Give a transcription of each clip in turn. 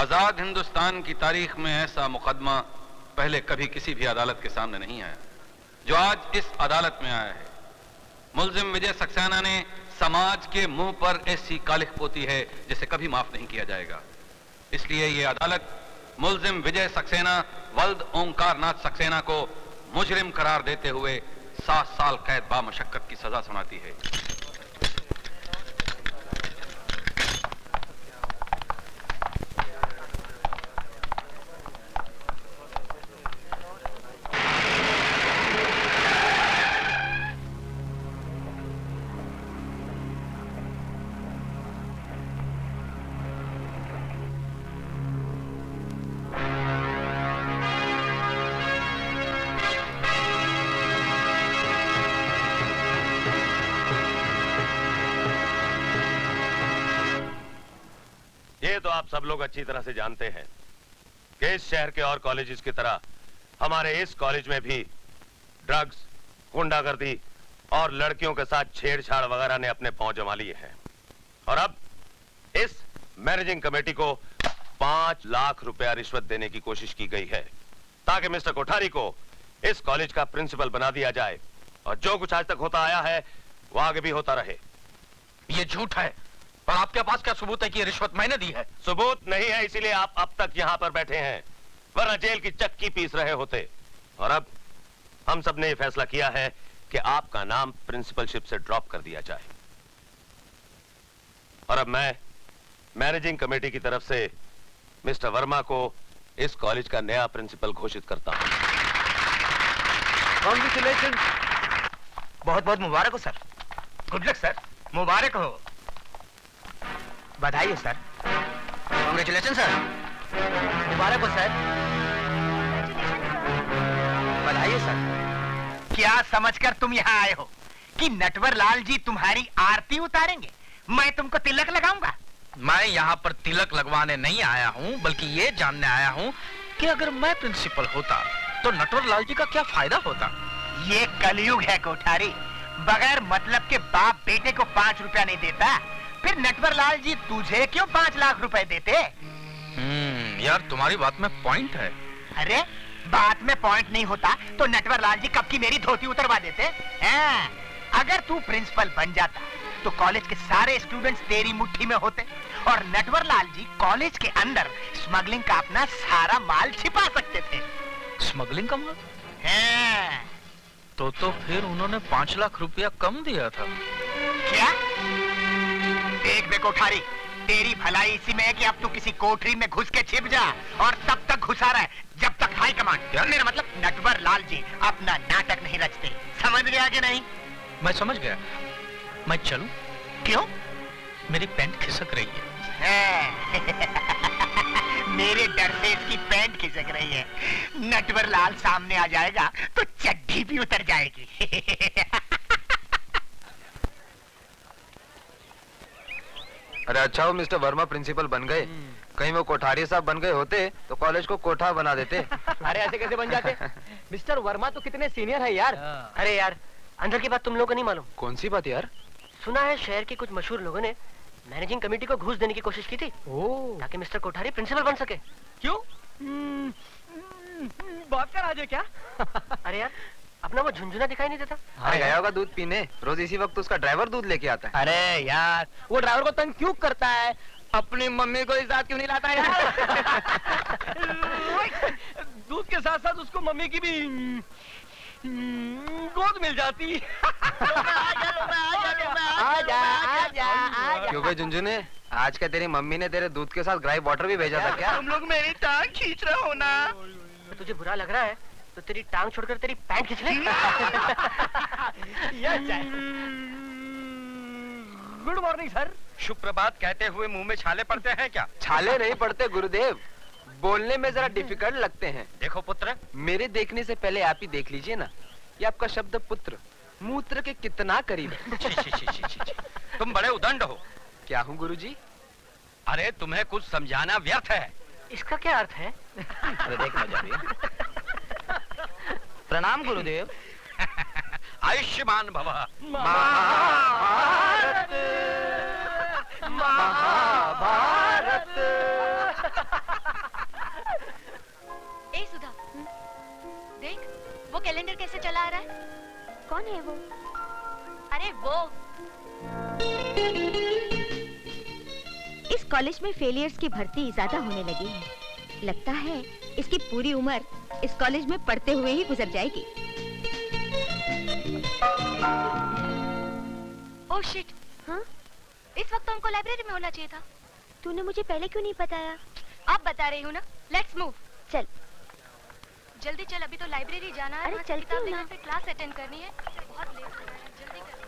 आजाद हिंदुस्तान की तारीख में ऐसा मुकदमा पहले कभी किसी भी अदालत के सामने नहीं आया जो आज इस अदालत में आया है। मुल्जिम विजय सक्सेना ने समाज के मुंह पर ऐसी कालिख पोती है जिसे कभी माफ नहीं किया जाएगा। इसलिए यह अदालत मुल्जिम विजय सक्सेना वल्द ओंकार नाथ सक्सेना को मुजरिम करार देते हुए 7 साल कैद बामशक्कत की सजा सुनाती है। तो आप सब लोग अच्छी तरह से जानते हैं कि इस शहर के और कॉलेजेस की तरह हमारे इस कॉलेज में भी ड्रग्स, गुंडागर्दी और लड़कियों के साथ छेड़छाड़ वगैरह ने अपने पांव जमा लिए हैं। और अब इस मैनेजिंग कमेटी को 5 लाख रुपया रिश्वत देने की कोशिश की गई है ताकि मिस्टर कोठारी को इस कॉलेज का प्रिंसिपल बना दिया जाए और जो कुछ आज तक होता आया है वो आगे भी होता रहे। ये झूठ है। और आपके पास क्या सबूत है कि ये रिश्वत मैंने दी है? सबूत नहीं है, इसीलिए आप अब तक यहाँ पर बैठे हैं, वरना जेल की चक्की पीस रहे होते। और अब हम सब ने यह फैसला किया है कि आपका नाम प्रिंसिपलशिप से ड्रॉप कर दिया जाए। और अब मैं मैनेजिंग कमेटी की तरफ से मिस्टर वर्मा को इस कॉलेज का नया प्रिंसिपल घोषित करता हूं। कांग्रेचुलेशन। बहुत बहुत मुबारक हो सर। Good luck sir. मुबारक हो। बधाई हो सर। Congratulation sir. मुबारक हो सर। बधाई हो सर। क्या समझकर तुम यहाँ आए हो कि नटवर लाल जी तुम्हारी आरती उतारेंगे? मैं तुमको तिलक लगाऊंगा। मैं यहाँ पर तिलक लगवाने नहीं आया हूँ, बल्कि ये जानने आया हूँ कि अगर मैं प्रिंसिपल होता तो नटवर लाल जी का क्या फायदा होता। ये कलयुग है कोठारी। बगैर मतलब के बाप बेटे को 5 रुपया नहीं देता, फिर नटवर लाल जी तुझे क्यों 5 लाख रुपए देते? यार तुम्हारी बात में पॉइंट है। अरे बात में पॉइंट नहीं होता तो नटवर लाल जी कब की मेरी धोती उतरवा देते हैं। अगर तू प्रिंसिपल बन जाता तो कॉलेज के सारे स्टूडेंट्स तेरी मुट्ठी में होते और नटवर लाल जी कॉलेज के अंदर स्मगलिंग का अपना सारा माल छिपा सकते थे। स्मगलिंग का माल? हाँ। तो फिर उन्होंने 5 लाख रुपया कम दिया था क्या? देख बे कोठारी, तेरी भलाई इसी में है कि अब तू किसी कोठरी में घुस के छिप जा और तब तक घुसा रहे जब तक हाई कमांड, मेरा मतलब नटवर लाल जी अपना नाटक नहीं रचते। समझ गया कि नहीं? मैं समझ गया। मैं चलूं? क्यों? मेरी पैंट खिसक रही है। मेरे डर से इसकी पैंट खिसक रही है। नटवर लाल सामने आ जाएगा तो चड्डी भी उतर जाएगी। अरे अच्छा हो मिस्टर वर्मा प्रिंसिपल बन गए। कहीं वो कोठारी साहब बन गए होते तो कॉलेज को कोठा बना देते। अरे ऐसे कैसे बन जाते? मिस्टर वर्मा तो कितने सीनियर है यार। अरे यार अंदर की बात तुम लोगों को नहीं मालूम। कौन सी बात यार? सुना है शहर के कुछ मशहूर लोगों ने मैनेजिंग कमेटी को घूस देने की कोशिश की थी ताकि मिस्टर कोठारी प्रिंसिपल बन सके। क्यों? बात कर आज है क्या? अरे यार अपना वो झुंझुना दिखाई नहीं देता? अरे गया होगा दूध पीने। रोज इसी वक्त उसका ड्राइवर दूध लेके आता है। अरे यार वो ड्राइवर को तंग क्यों करता है? अपनी मम्मी को इस साथ क्यों नहीं लाता यार? दूध के साथ साथ उसको मम्मी की भी गोद मिल जाती। क्यों बे झुंझुने, आज क्या तेरी मम्मी ने तेरे दूध के साथ ग्राइप वाटर भी भेजा था क्या? तुम लोग मेरी टांग खींच रहे हो ना? तो तुझे बुरा लग रहा है तो तेरी टांग छोड़कर तेरी पैंट खींच ले। Good morning sir. शुभ प्रभात कहते हुए मुंह में छाले पड़ते हैं क्या? छाले नहीं पड़ते गुरुदेव, बोलने में जरा डिफिकल्ट लगते हैं। देखो पुत्र, मेरे देखने से पहले आप ही देख लीजिए ना, ये आपका शब्द पुत्र मूत्र के कितना करीब है। छी, छी, छी, छी, छी, छी। तुम बड़े उदंड हो। क्या हूँ गुरुजी? अरे तुम्हें कुछ समझाना व्यर्थ है। इसका क्या अर्थ है? अरे देख मजा भी। प्रणाम गुरुदेव। आयुष्मान भव। महाभारत, महाभारत। कॉलेज में फेलियर्स की भर्ती ज्यादा होने लगी है। लगता है इसकी पूरी उम्र इस कॉलेज में पढ़ते हुए ही गुजर जाएगी। ओह शिट, हाँ? इस वक्त तो हमको लाइब्रेरी में होना चाहिए था। तूने मुझे पहले क्यों नहीं बताया? अब बता रही हूँ ना। Let's move. चल जल्दी चल, अभी तो लाइब्रेरी जाना है। अरे वहाँ चलती किताब हूँ ना। लेकर फिर क्लास अटेंड करनी है। बहुत लेट हो रहा है, जल्दी कर।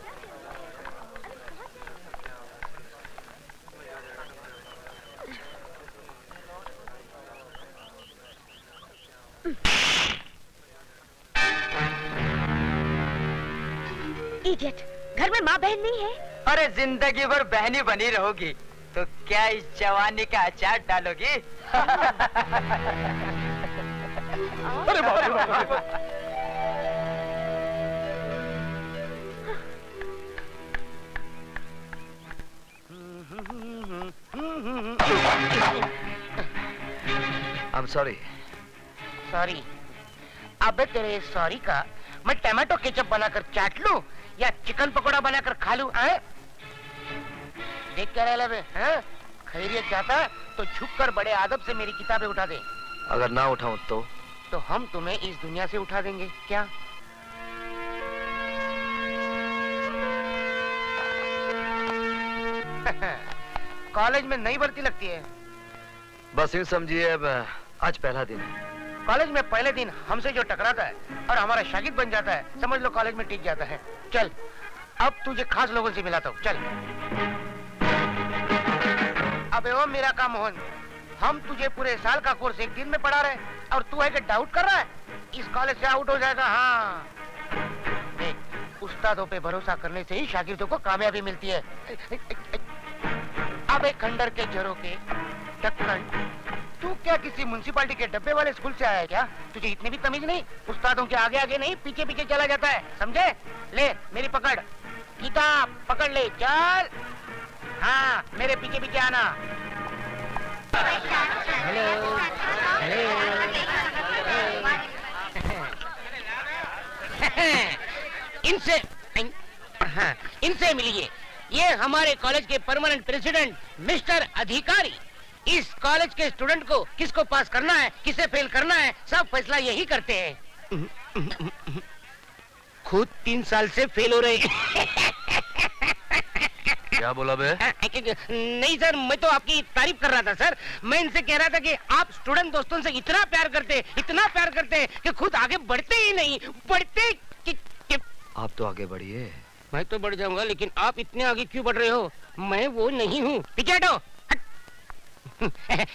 इडियट, घर में माँ बहन नहीं है। अरे जिंदगी भर बहनी बनी रहोगी तो क्या इस जवानी का अचार डालोगी? अरे बाप रे बाप रे। I'm sorry. सॉरी। अबे तेरे सॉरी का मैं टमाटो केचप बनाकर चाट लूं या चिकन पकोड़ा बनाकर खा लूं? देख क्या रहा है? खैरियत चाहता तो झुककर बड़े आदब से मेरी किताबें उठा दे। अगर ना उठाऊं तो हम तुम्हें इस दुनिया से उठा देंगे क्या? कॉलेज में नई भर्ती लगती है। बस यूं समझिए अब आज पहला दिन है। कॉलेज में पहले दिन हमसे जो टकराता है और हमारा शागिर्द बन जाता है, समझ लो कॉलेज में टिक जाता है। चल अब तुझे खास लोगों से मिलाता हूँ। चल। अबे ओ मेरा काम मोहन, हम तुझे पूरे साल का कोर्स एक दिन में पढ़ा रहे और तू है कि डाउट कर रहा है इस कॉलेज से आउट हो जाएगा। हाँ देख, उस्तादों पे भरोसा करने से ही शागिर्दों को कामयाबी मिलती है। अबे खंडर के झरोके ढक्कन, तू क्या किसी म्युनिसिपालिटी के डब्बे वाले स्कूल से आया है क्या? तुझे इतनी भी तमीज नहीं? उस्तादों के आगे आगे नहीं, पीछे पीछे चला जाता है, समझे? ले मेरी पकड़, किताब पकड़ ले, चल। हाँ मेरे पीछे पीछे आना। हेलो इनसे मिलिए। ये हमारे कॉलेज के परमानेंट प्रेसिडेंट मिस्टर अधिकारी। इस कॉलेज के स्टूडेंट को किसको पास करना है, किसे फेल करना है, सब फैसला यही करते हैं। खुद 3 साल से फेल हो रहे। क्या बोला बे? नहीं सर, मैं तो आपकी तारीफ कर रहा था सर। मैं इनसे कह रहा था कि आप स्टूडेंट दोस्तों से इतना प्यार करते कि खुद आगे बढ़ते ही नहीं। आप तो आगे बढ़िए। मैं तो बढ़ जाऊंगा, लेकिन आप इतने आगे क्यों बढ़ रहे हो? मैं वो नहीं हूँ। पीछे हटो।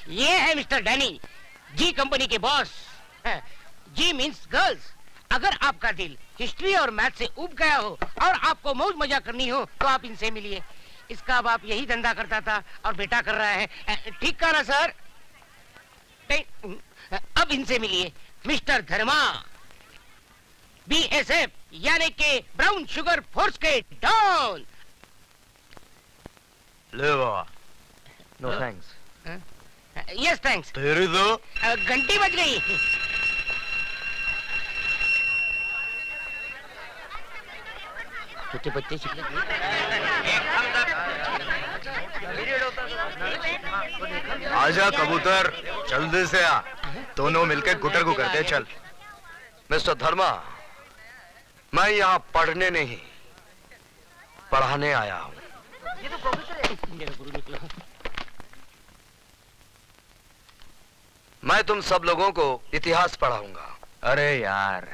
ये है मिस्टर डैनी, जी कंपनी के बॉस। जी मीन्स गर्ल्स। अगर आपका दिल हिस्ट्री और मैथ से उब गया हो और आपको मौज मजा करनी हो तो आप इनसे मिलिए। इसका बाप यही धंधा करता था और बेटा कर रहा है। ठीक कहा ना सर? अब इनसे मिलिए, मिस्टर धर्मा, BSF यानी के ब्राउन शुगर फोर्स के डॉन। ले बाबा। No thanks. Yes thanks. तेरी तो घंटी बज गई। छोटे बच्चे आजा कबूतर, जल्दी से आ। दोनों मिलकर गुटर को करते चल। मिस्टर धर्मा, मैं यहाँ पढ़ने नहीं पढ़ाने आया हूँ। मेरा गुरु निकला। मैं तुम सब लोगों को इतिहास पढ़ाऊंगा। अरे यार,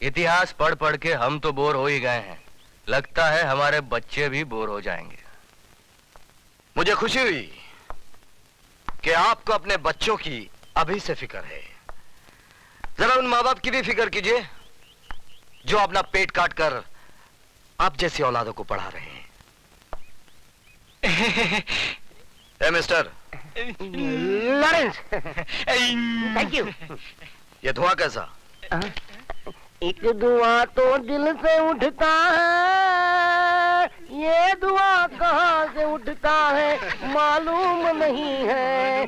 इतिहास पढ़ पढ़ के हम तो बोर हो ही गए हैं। लगता है हमारे बच्चे भी बोर हो जाएंगे। मुझे खुशी हुई कि आपको अपने बच्चों की अभी से फिक्र है। जरा उन माँ बाप की भी फिक्र कीजिए जो अपना पेट काट कर आप जैसी औलादों को पढ़ा रहे हैं। ए मिस्टर लॉरेंस, थैंक यू। ये धुआं कैसा? एक धुआं तो दिल से उठता है, ये धुआं कहाँ से उठता है मालूम नहीं है।